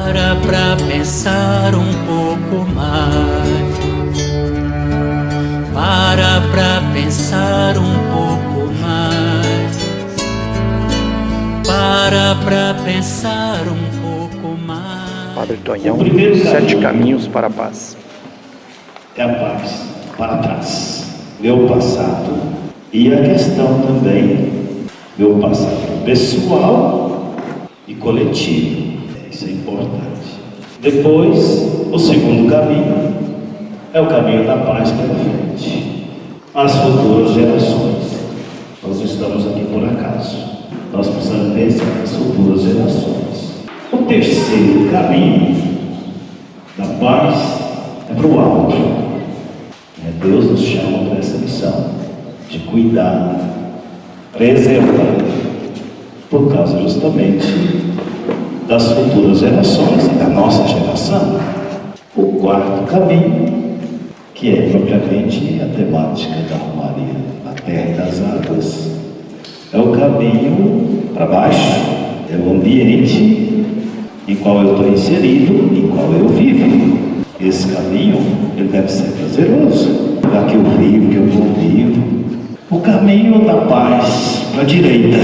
Para pra pensar um pouco mais. Para pra pensar um pouco mais. Para pra pensar um pouco mais. Padre Tonhão, 7 caminhos para a paz. É a paz para trás, meu passado e a questão também, meu passado pessoal e coletivo. Isso é importante. Depois, o segundo caminho é o caminho da paz pela frente. As futuras gerações. Nós estamos aqui por acaso. Nós precisamos pensar nas futuras gerações. O terceiro caminho da paz é para o alto. Deus nos chama para essa missão de cuidar, preservar, por causa justamente das futuras gerações e da nossa geração. O quarto caminho, que é propriamente a temática da Romaria, a terra e das águas, é o caminho para baixo, é o ambiente em qual eu estou inserido, em qual eu vivo. Esse caminho, ele deve ser prazeroso, lá que eu vivo, que eu convivo. O caminho da paz para a direita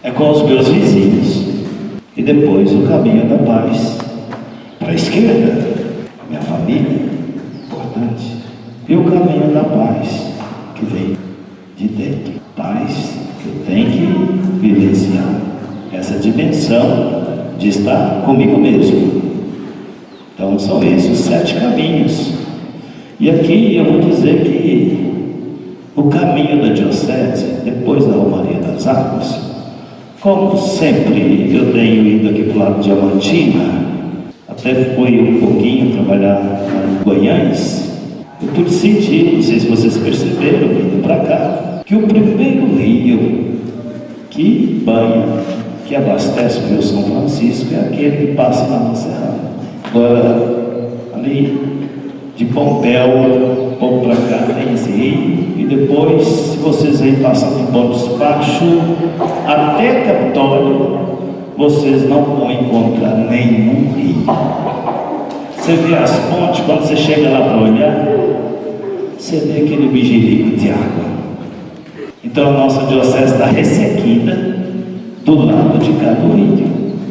é com os meus vizinhos. E depois o caminho da paz para a esquerda, minha família, importante. E o caminho da paz que vem de dentro. Paz que eu tenho que vivenciar. Essa dimensão de estar comigo mesmo. Então são esses os 7 caminhos. E aqui eu vou dizer que o caminho da diocese, depois da Romaria das Águas, como sempre eu tenho ido aqui para o lado de Diamantina, até fui um pouquinho trabalhar em Goiás, eu pude sentir, não sei se vocês perceberam, indo para cá, que o primeiro rio que banha, que abastece o Rio São Francisco, é aquele que passa na Serra. Agora, ali de Pompéu, um pouco para cá, tem esse rio, e depois, se vocês aí passam de Bom Despacho até Capitólio, vocês não vão encontrar nenhum rio. Você vê as pontes, quando você chega lá para olhar, você vê aquele bigelico de água. Então a nossa diocese está ressequida do lado de cada rio.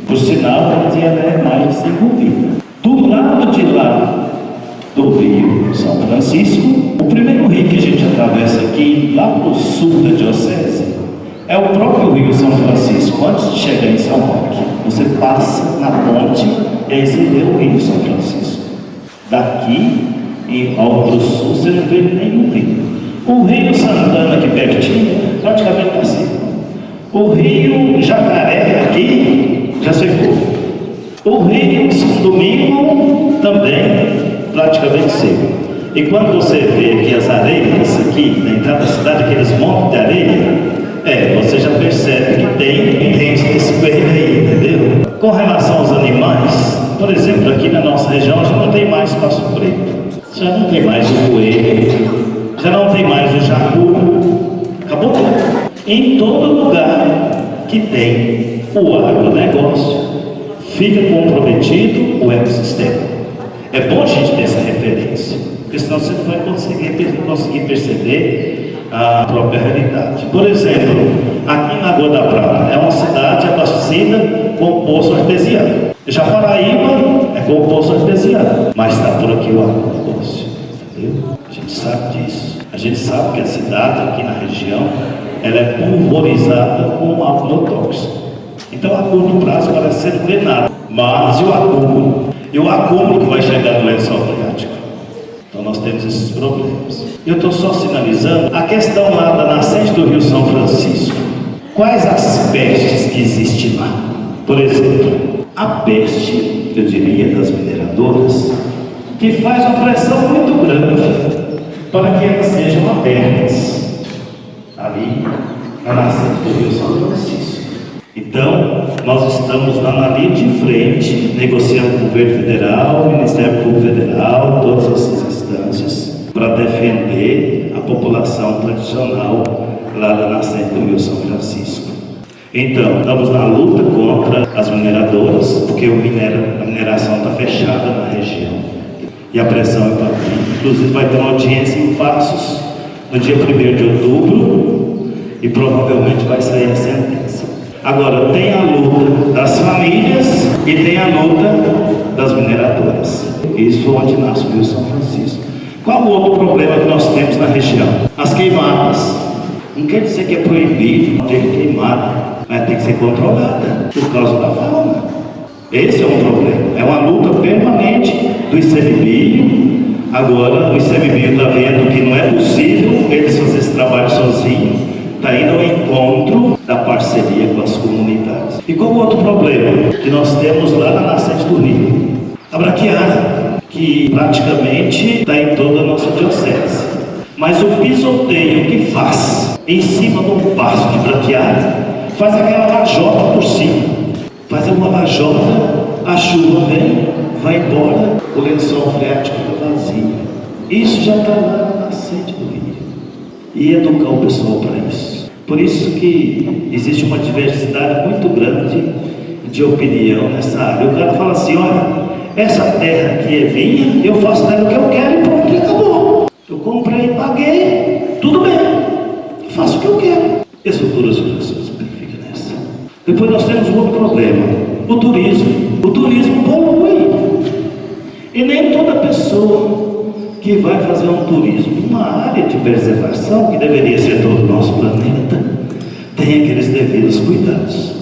Por sinal, onde ela é mais desenvolvida. Do lado de lá do Rio São Francisco, o primeiro rio que a gente atravessa aqui, lá para o sul da diocese, é o próprio Rio São Francisco. Antes de chegar em São Roque, você passa na ponte e aí você vê o Rio São Francisco. Daqui e ao para o sul você não vê nenhum rio. O Rio Santana aqui pertinho, praticamente assim. O Rio Jacaré aqui já secou. O Rio São Domingo também praticamente seco. E quando você vê aqui as areias aqui na entrada da cidade, aqueles montes de areia, você já percebe que tem gente desse coelho aí, entendeu? Com relação aos animais, por exemplo, aqui na nossa região já não tem mais passo preto, já não tem mais o coelho, já não tem mais o jacu, acabou tudo. Em todo lugar que tem o agronegócio, fica comprometido o ecossistema. É bom a gente ter essa referência, porque senão você não vai conseguir perceber a própria realidade. Por exemplo, aqui na Lagoa da Prata é uma cidade abastecida com poço artesiano. Japaraíba é com poço artesiano, mas está por aqui o agronegócio, entendeu? A gente sabe disso. A gente sabe que a cidade aqui na região ela é pulverizada com agrotóxico. Então a curto prazo parece ser não vê nada, mas e o acúmulo? E o acúmulo que vai chegar no lençol freático? Então nós temos esses problemas. Eu estou só sinalizando a questão lá da nascente do Rio São Francisco. Quais as pestes que existem lá? Por exemplo, a peste, eu diria, das mineradoras, que faz uma pressão muito grande para que elas sejam abertas ali na nascente do Rio São Francisco. Então, nós estamos lá na linha de frente, negociando com o governo federal, o Ministério Público Federal, todas essas instâncias, para defender a população tradicional lá da nascente do Rio São Francisco. Então, estamos na luta contra as mineradoras, porque a mineração está fechada na região. E a pressão é para vir. Inclusive vai ter uma audiência em Passos no dia 1º de outubro e provavelmente vai sair a sentença. Agora, tem a luta das famílias e tem a luta das mineradoras. Isso é onde nasce o Rio São Francisco. Qual o outro problema que nós temos na região? As queimadas. Não quer dizer que é proibido ter queimada, mas tem que ser controlada por causa da fauna. Esse é um problema. É uma luta permanente do ICMBio. Agora o ICMBio está vendo que não é possível eles fazerem esse trabalho sozinhos. Está indo ao encontro da parceria com as comunidades. E qual o outro problema que nós temos lá na nascente do rio? A braquiária, que praticamente está em toda a nossa diocese. Mas o pisoteio que faz em cima do passo de braquiária, faz aquela lajota por cima. Faz uma lajota, a chuva vem, vai embora, o lençol freático fica vazio. Isso já está lá na nascente do rio. E educar o pessoal para isso. Por isso que existe uma diversidade muito grande de opinião nessa área. O cara fala assim, olha, essa terra aqui é minha, eu faço nela o que eu quero e pronto, e acabou. Eu comprei, paguei, tudo bem, eu faço o que eu quero. E as futuras gerações, como é que fica nessa? Depois nós temos um outro problema, o turismo. O turismo polui. E nem toda pessoa que vai fazer um turismo numa área de preservação, que deveria ser todo o nosso planeta, tem aqueles devidos cuidados.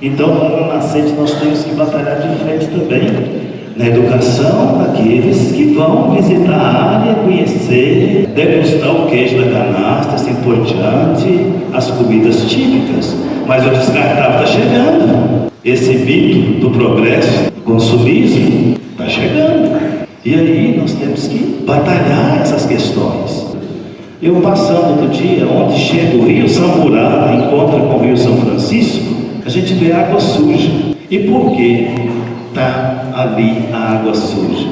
Então, lá na nascente, nós temos que batalhar de frente também na educação daqueles que vão visitar a área, conhecer, degustar o queijo da canastra, assim por diante, as comidas típicas. Mas o descartável está chegando. Esse mito do progresso, do consumismo, está chegando. E aí nós temos que batalhar essas questões. Eu passando outro dia, onde chega o Rio Samburá, encontra com o Rio São Francisco, a gente vê água suja. E por que está ali a água suja?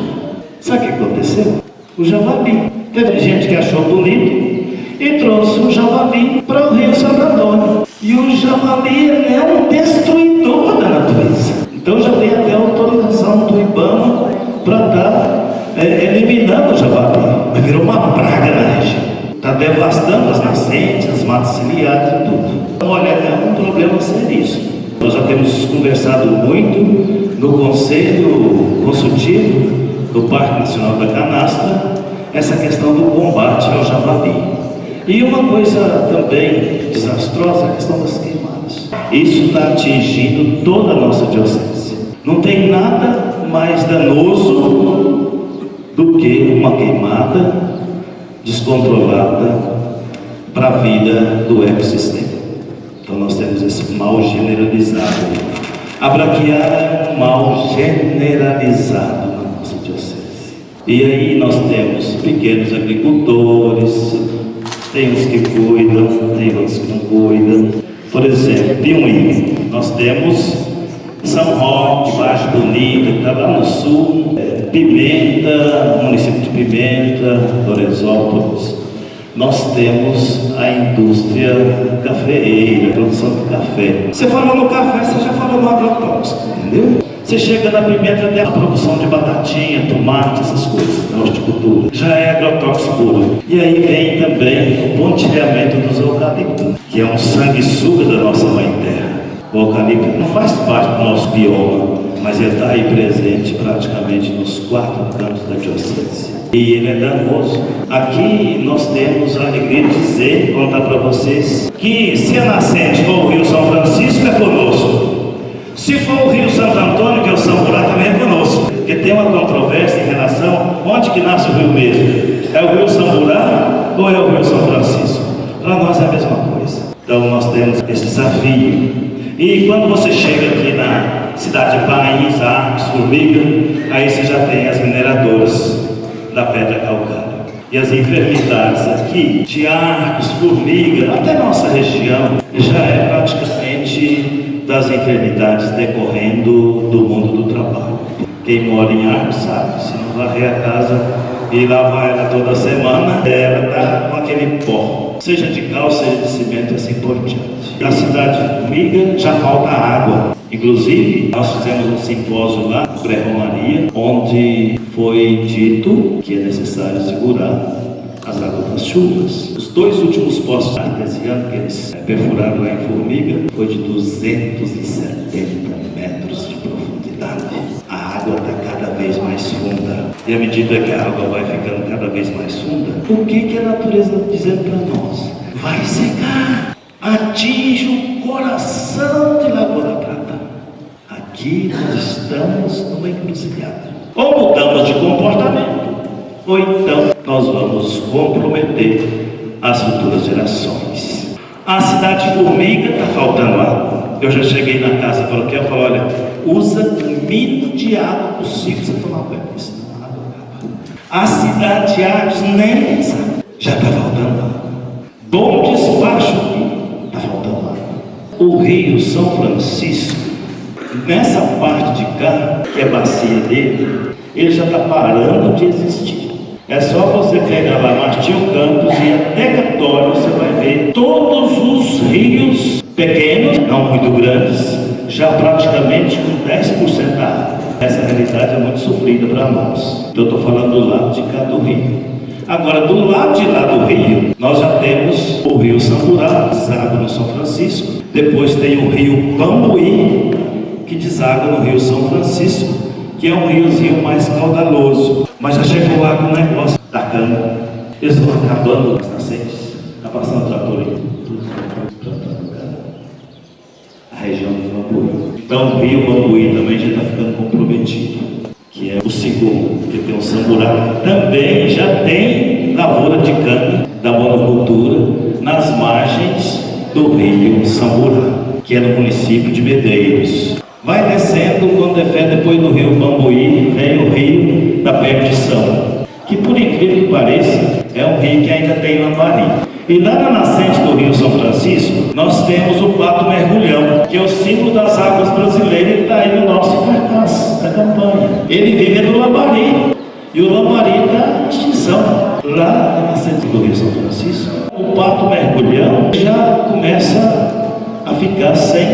Sabe o que aconteceu? O javali. Teve gente que achou bonito e trouxe o javali para o Rio Santo Antônio. E o javali é um destruidor da natureza. Então já tem até autorização do IBAMA para estar eliminando o javali. Mas virou uma praga na região. Está devastando as nascentes, as matas ciliares e tudo. Então, olha, é um problema seríssimo. Nós já temos conversado muito no Conselho Consultivo do Parque Nacional da Canastra, essa questão do combate ao javali. E uma coisa também desastrosa é a questão das queimadas. Isso está atingindo toda a nossa diocese. Não tem nada mais danoso do que uma queimada descontrolada para a vida do ecossistema. Então nós temos esse mal generalizado. A braquiária é um mal generalizado na nossa diocese. E aí nós temos pequenos agricultores, tem uns que cuidam, tem outros que não cuidam. Por exemplo, Piuí, nós temos São Roque, Baixo Bonito, que está lá no sul, Pimenta, município de Pimenta, Doresópolis. Nós temos a indústria cafeeira, a produção de café. Você falou no café, você já falou no agrotóxico, entendeu? Você chega na Pimenta, tem a produção de batatinha, tomate, essas coisas, na horticultura. Já é agrotóxico puro. E aí vem também o pontilhamento dos eucaliptos, que é um sanguessuga da nossa mãe terra. O eucalipto não faz parte do nosso bioma, mas ele está aí presente praticamente nos 4 cantos da diocese. E ele é danoso. Aqui nós temos a alegria de dizer, contar para vocês, que se a nascente for o Rio São Francisco, é conosco. Se for o Rio Santo Antônio, que é o Samburá, também é conosco. Porque tem uma controvérsia em relação onde que nasce o rio mesmo. É o Rio Samburá ou é o Rio São Francisco? Para nós é a mesma coisa. Então nós temos esse desafio. E quando você chega aqui na cidade de Paraíso, Arcos, Formiga, aí você já tem as mineradoras da pedra calcária. E as enfermidades aqui, de Arcos, Formiga, até nossa região, já é praticamente das enfermidades decorrendo do mundo do trabalho. Quem mora em Arcos sabe, se não varrer a casa e lavar ela toda semana, ela está com aquele pó, seja de cal, seja de cimento, assim por diante. na cidade de Formiga já falta água. Inclusive, nós fizemos um simpósio lá no Pré-Romaria, onde foi dito que é necessário segurar as águas das chuvas. Os 2 últimos poços artesianos que eles perfuraram lá em Formiga foi de 270 metros de profundidade. A água está cada vez mais funda. E à medida que a água vai ficando cada vez mais funda, o que a natureza está dizendo para nós? Vai secar. Atinge o coração de Lagoa da Prata. Aqui nós estamos numa encruzilhada. Ou mudamos de comportamento, ou então nós vamos comprometer as futuras gerações. A cidade de Formiga está faltando água. Eu já cheguei na casa paroquial e falei, olha, usa o mínimo de água possível para tomar banho, senão a água acaba. A cidade de Arcos nem sabe, já está faltando água. Bom Despacho está faltando água. O Rio São Francisco, nessa parte de cá, que é a bacia dele, ele já está parando de existir. É só você pegar lá Martinho Campos e até Católico, você vai ver todos os rios pequenos, não muito grandes, já praticamente com 10% da água. Essa realidade é muito sofrida para nós. Eu estou falando do lado de cá do rio. Agora, do lado de lá do rio, nós já temos o rio Samburá, que deságua no São Francisco. Depois tem o rio Bambuí, que deságua no rio São Francisco, que é um riozinho mais caudaloso. Mas já chegou lá com o negócio da cana. Eles estão acabando as nascentes. Está passando o trator aí. A região do Bambuí. Então o rio Bambuí também já está ficando comprometido, que é o segundo, que tem o Samburá. Também já tem lavoura de cana da monocultura nas margens do rio Samburá, que é no município de Medeiros. Vai descendo, quando depois do rio Bambuí, vem o rio da Perdição, que por incrível que pareça, é um rio que ainda tem lambari. E lá na nascente do rio São Francisco, nós temos o pato mergulhão, que é o símbolo das águas brasileiras, que está aí no nosso cartaz da campanha. Ele vive no lambari, e o lambari está em extinção. Lá na nascente do rio São Francisco, o pato mergulhão já começa a ficar sem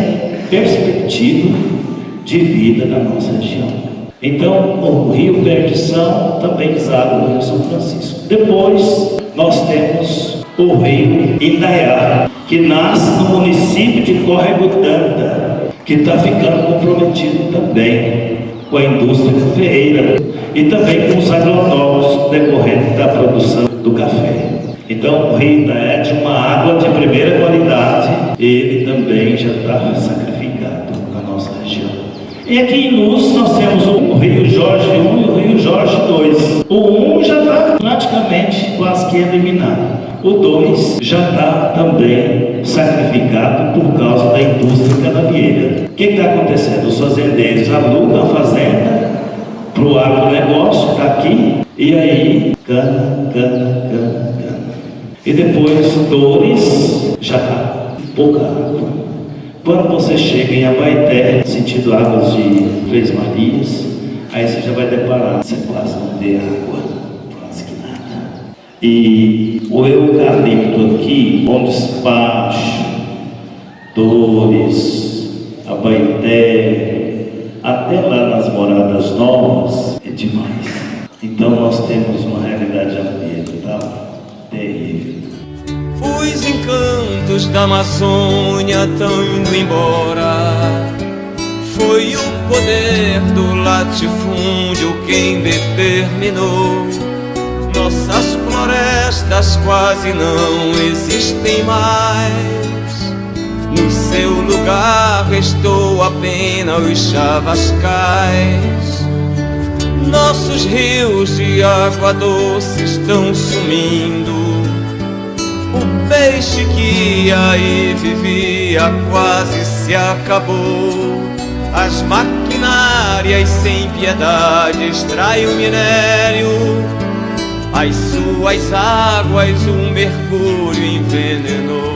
perspectiva de vida na nossa região. Então, o rio Perdição também deságua no rio São Francisco. Depois, nós temos o rio Indaiá, que nasce no município de Córrego d'Anda, que está ficando comprometido também com a indústria cafeeira e também com os agronômicos decorrentes da produção do café. Então, o rio Indaiá é de uma água de primeira qualidade, ele também já está sacrificado na nossa região. E aqui em Luz nós temos o rio Jorge I e o rio Jorge II. O 1 já está praticamente quase que eliminado. O 2 já está também sacrificado por causa da indústria canavieira. O que está acontecendo? Os fazendeiros alugam a fazenda para o agronegócio, está aqui, e aí cana. E depois Dores já está pouca água. Quando você chega em Abaeté, sentido águas de Três Marias, aí você já vai deparar, você quase não vê água, quase que nada. E o eucalipto aqui, Bom Despacho, Dores, Abaeté, até lá nas Moradas Novas, é demais. Então nós temos uma realidade ambiental terrível. Os encantos da Amazônia tão indo embora. Foi o poder do latifúndio quem determinou. Nossas florestas quase não existem mais. No seu lugar restou apenas os chavascais. Nossos rios de água doce estão sumindo. O peixe que aí vivia quase se acabou. As maquinárias sem piedade extraem o minério. As suas águas o mercúrio envenenou.